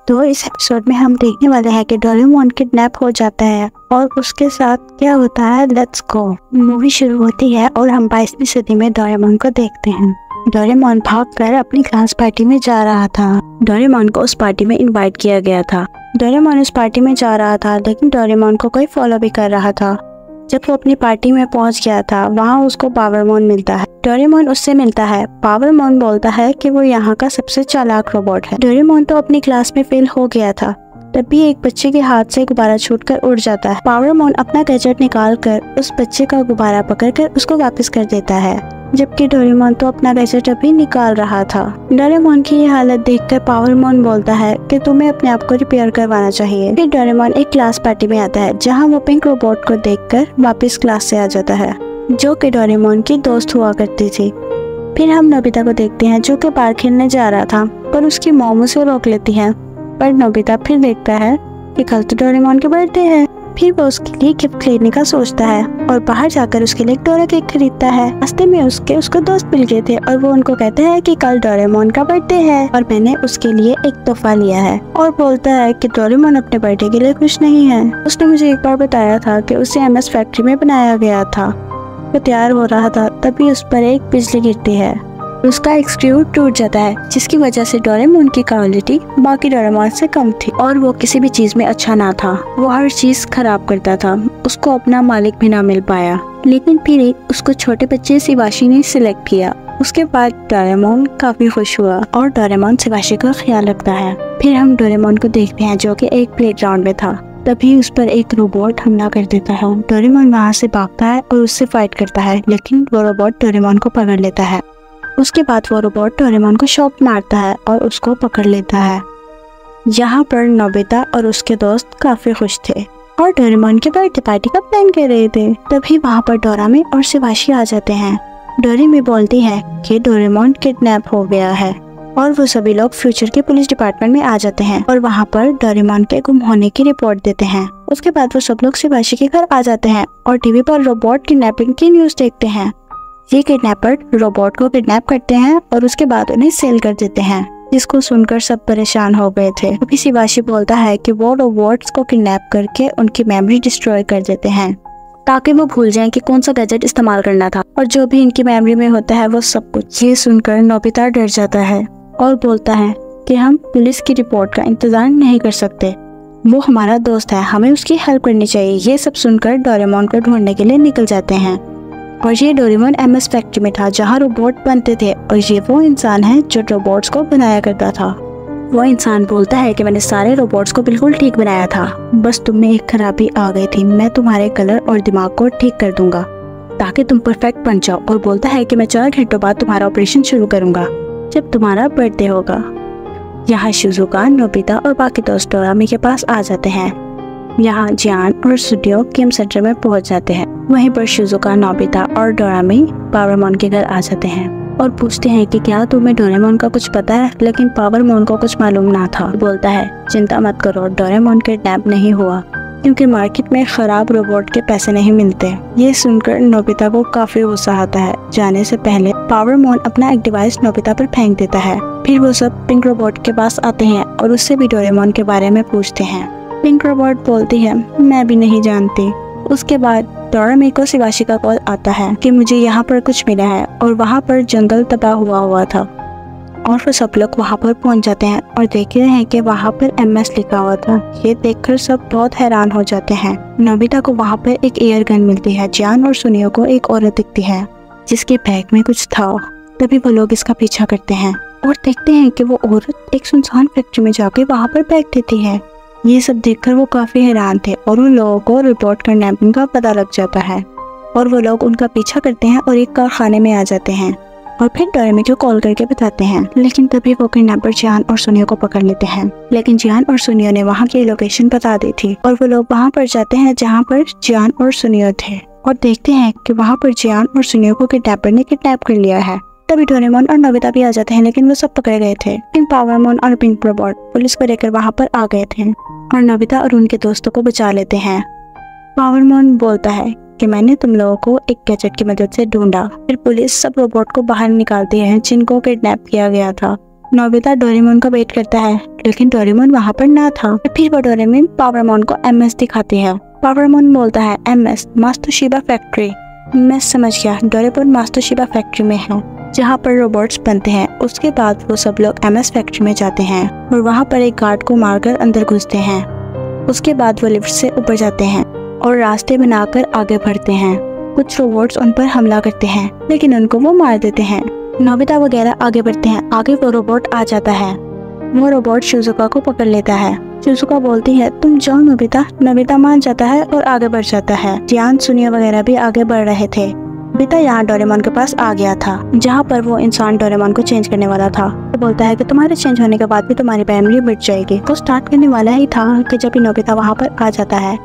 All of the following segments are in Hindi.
तो इस एपिसोड में हम देखने वाले हैं कि डोरेमोन किडनैप हो जाता है और उसके साथ क्या होता है। Let's go. मूवी शुरू होती है और हम 22वीं सदी में डोरेमोन को देखते हैं। डोरेमोन भागकर अपनी क्लास पार्टी में जा रहा था। डोरेमोन को उस पार्टी में इनवाइट किया गया था। डोरेमोन उस पार्टी में जा रहा था, लेकिन डोरेमोन को कोई फॉलो भी कर रहा था। जब वो अपनी पार्टी में पहुंच गया था, वहाँ उसको पावरमोन मिलता है। डोरेमोन उससे मिलता है। पावरमोन बोलता है कि वो यहाँ का सबसे चालाक रोबोट है। डोरेमोन तो अपनी क्लास में फेल हो गया था, तभी एक बच्चे के हाथ से गुब्बारा छूटकर उड़ जाता है। पावरमोन अपना गैजेट निकाल कर उस बच्चे का गुब्बारा पकड़कर उसको वापस कर देता है, जबकि डोरेमोन तो अपना गैजेट अभी निकाल रहा था। डोरेमोन की ये हालत देखकर पावरमोन बोलता है कि तुम्हें अपने आप को रिपेयर करवाना चाहिए। फिर डोरेमोन एक क्लास पार्टी में आता है, जहाँ वो पिंक रोबोट को देखकर वापस क्लास से आ जाता है, जो कि डोरेमोन की दोस्त हुआ करती थी। फिर हम नोबिता को देखते हैं, जो कि बाहर खेलने जा रहा था, पर उसकी मॉम उसे रोक लेती है। पर नोबिता फिर देखता है कि कल तो डोरेमोन के बर्थडे है। फिर वो उसके लिए गिफ्ट खरीदने का सोचता है और बाहर जाकर उसके लिए डोरा केक खरीदता है। रास्ते में उसको दोस्त मिल गए थे और वो उनको कहते हैं कि कल डोरेमोन का बर्थडे है और मैंने उसके लिए एक तोहफा लिया है, और बोलता है कि डोरेमोन अपने बर्थडे के लिए खुश नहीं है। उसने मुझे एक बार बताया था कि उसे एमएस फैक्ट्री में बनाया गया था। वो तैयार हो रहा था, तभी उस पर एक बिजली गिरती है। उसका एक स्क्रू टूट जाता है, जिसकी वजह से डोरेमोन की क्वालिटी बाकी डोरेमोन से कम थी और वो किसी भी चीज में अच्छा ना था। वो हर चीज खराब करता था। उसको अपना मालिक भी ना मिल पाया, लेकिन फिर उसको छोटे बच्चे शिवाशी ने सिलेक्ट किया। उसके बाद डोरेमोन काफी खुश हुआ और डोरेमोन शिवाशी का ख्याल रखता है। फिर हम डोरेमोन को देखते हैं, जो कि एक प्लेग्राउंड में था। तभी उस पर एक रोबोट हमला कर देता है। डोरेमोन वहाँ से भागता है और उससे फाइट करता है, लेकिन वो रोबोट डोरेमोन को पकड़ लेता है। उसके बाद वो रोबोट डोरेमोन को शॉक मारता है और उसको पकड़ लेता है। यहाँ पर नोबिता और उसके दोस्त काफी खुश थे और डोरेमोन के बर्थडे पार्टी का प्लान कर रहे थे। तभी वहाँ पर डोरामी और शिवाशी आ जाते हैं। डोरेमी बोलती है कि डोरेमोन किडनैप हो गया है और वो सभी लोग फ्यूचर के पुलिस डिपार्टमेंट में आ जाते हैं और वहाँ पर डोरेमोन के गुम होने की रिपोर्ट देते हैं। उसके बाद वो सब लोग शिवाशी के घर आ जाते हैं और टीवी पर रोबोट किडनैपिंग की न्यूज देखते हैं। ये किडनैपर रोबोट को किडनैप करते हैं और उसके बाद उन्हें सेल कर देते हैं, जिसको सुनकर सब परेशान हो गए थे। अभी शिवाशी बोलता है कि वो रोबोट्स को किडनैप करके उनकी मेमोरी डिस्ट्रॉय कर देते हैं, ताकि वो भूल जाएं कि कौन सा गैजेट इस्तेमाल करना था और जो भी इनकी मेमोरी में होता है वो सब कुछ। ये सुनकर नोबिता डर जाता है और बोलता है कि हम पुलिस की रिपोर्ट का इंतजार नहीं कर सकते। वो हमारा दोस्त है, हमें उसकी हेल्प करनी चाहिए। ये सब सुनकर डोरेमोन को ढूंढने के लिए निकल जाते हैं और ये डोरेमोन एमएस फैक्ट्री में था, जहाँ रोबोट बनते थे, और ये वो इंसान है जो रोबोट्स को बनाया करता था। वो इंसान बोलता है कि मैंने सारे रोबोट्स को बिल्कुल ठीक बनाया था, बस तुम में एक खराबी आ गई थी। मैं तुम्हारे कलर और दिमाग को ठीक कर दूंगा ताकि तुम परफेक्ट बन जाओ, और बोलता है कि मैं 4 घंटों बाद तुम्हारा ऑपरेशन शुरू करूंगा जब तुम्हारा बर्थडे होगा। यहाँ शिजुका, नोबिता और बाकी दोस्त डोरामी के पास आ जाते हैं। यहाँ जियान और सुनियो गेम सेंटर में पहुंच जाते हैं। वहीं पर शिजुका, नोबिता और डोरामी पावरमोन के घर आ जाते हैं और पूछते हैं कि क्या तुम्हें डोरेमोन का कुछ पता है, लेकिन पावरमोन को कुछ मालूम ना था। बोलता है चिंता मत करो, डोरेमोन किडनैप नहीं हुआ, क्योंकि मार्केट में खराब रोबोट के पैसे नहीं मिलते। ये सुनकर नोबिता को काफी गुस्सा आता है। जाने से पहले पावरमोन अपना एक डिवाइस नोबिता पर फेंक देता है। फिर वो सब पिंक रोबोट के पास आते हैं और उससे भी डोरेमोन के बारे में पूछते हैं। पिंक रोबोट बोलती है मैं भी नहीं जानती। उसके बाद डोरेमी को शिवाशी का कॉल आता है कि मुझे यहाँ पर कुछ मिला है और वहाँ पर जंगल तबाह हुआ था, और वो सब लोग वहाँ पर पहुँच जाते हैं और देखते हैं कि वहाँ पर एमएस लिखा हुआ था। ये देखकर सब बहुत हैरान हो जाते हैं। नोबिता को वहाँ पर एक एयर गन मिलती है। जियान और सुनियो को एक औरत दिखती है जिसके बैग में कुछ था। तभी वो लोग इसका पीछा करते हैं और देखते हैं कि वो औरत एक सुनसान फैक्ट्री में जाके वहाँ पर बैग देती है। ये सब देखकर वो काफी हैरान थे और उन लोगों को रोबोट किडनैपिंग का पता लग जाता है और वो लोग उनका पीछा करते हैं और एक कारखाने में आ जाते हैं और फिर डोरेमी को कॉल करके बताते हैं। लेकिन तभी वो किडनैपर जियान और सुनियो को पकड़ लेते हैं। लेकिन जियान और सुनियो ने वहाँ की लोकेशन बता दी थी और वो लोग वहाँ पर जाते हैं जहाँ पर जियान और सुनियो थे और देखते हैं कि वहाँ पर जियान और सुनियो को किडनैपर ने किडनैप कर लिया है। तभी डोरेमोन और नोबिता भी आ जाते हैं, लेकिन वो सब पकड़े गए थे। लेकिन पावरमोन और पिंक रोबोट पुलिस को लेकर वहाँ पर आ गए थे और नोबिता और उनके दोस्तों को बचा लेते हैं। पावरमोन बोलता है कि मैंने तुम लोगों को एक गैजेट की मदद से ढूंढा। फिर पुलिस सब रोबोट को बाहर निकालती है जिनको किडनैप किया गया था। नोबिता डोरेमोन का वेट करता है, लेकिन डोरेमोन वहाँ पर ना था। फिर वो डोरेमोन पावरमोन को एमएस दिखाती है। पावरमोन बोलता है एमएस मात्सुशिबा फैक्ट्री। मैं समझ गया, डोरेमोन मात्सुशिबा फैक्ट्री में है जहाँ पर रोबोट्स बनते हैं। उसके बाद वो सब लोग एमएस फैक्ट्री में जाते हैं और वहाँ पर एक गार्ड को मारकर अंदर घुसते हैं। उसके बाद वो लिफ्ट से ऊपर जाते हैं और रास्ते बनाकर आगे बढ़ते हैं। कुछ रोबोट्स उन पर हमला करते हैं, लेकिन उनको वो मार देते हैं। नोबिता वगैरह आगे बढ़ते हैं। आगे वो रोबोट आ जाता है। वो रोबोट शिजुका को पकड़ लेता है। शिजुका बोलती है तुम जाओ नोबिता। नोबिता मान जाता है और आगे बढ़ जाता है। जियान, सुनिया वगैरह भी आगे बढ़ रहे थे। नोबिता यहाँ डोरेमोन के पास आ गया था, जहाँ पर वो इंसान डोरेमोन को चेंज करने वाला था। वो बोलता है कि तुम्हारे चेंज होने के बाद भी तुम्हारी फैमिली मिट जाएगी। वो स्टार्ट करने वाला ही था कि जब नोबिता वहाँ पर आ जाता है।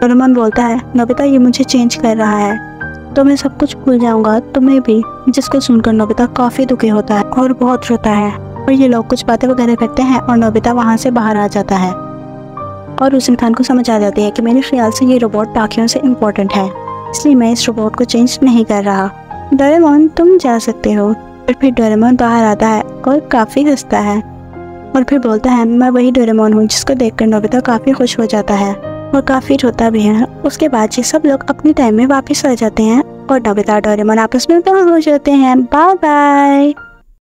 डोरेमोन बोलता है नोबिता ये मुझे चेंज कर रहा है, तो मैं सब कुछ भूल जाऊंगा, तुम्हें भी। जिसको सुनकर नोबिता काफी दुखी होता है और बहुत रोता है। और ये लोग कुछ बातें वगैरह करते हैं और नोबिता वहाँ से बाहर आ जाता है और उस इंसान को समझ आ जाती है कि मेरे ख्याल से ये रोबोट बाकियों से इम्पोर्टेंट है, इसलिए मैं इस रोबोट को चेंज नहीं कर रहा। डोरेमोन तुम जा सकते हो। और फिर डोरेमोन बाहर आता है और काफी हंसता है और फिर बोलता है मैं वही डोरेमोन हूँ जिसको देखकर नोबिता काफी खुश हो जाता है और काफी रोता भी है। उसके बाद ये सब लोग अपने टाइम में वापस आ जाते हैं और नोबिता और डोरेमोन आपस में दोनों हो जाते हैं। Bye bye.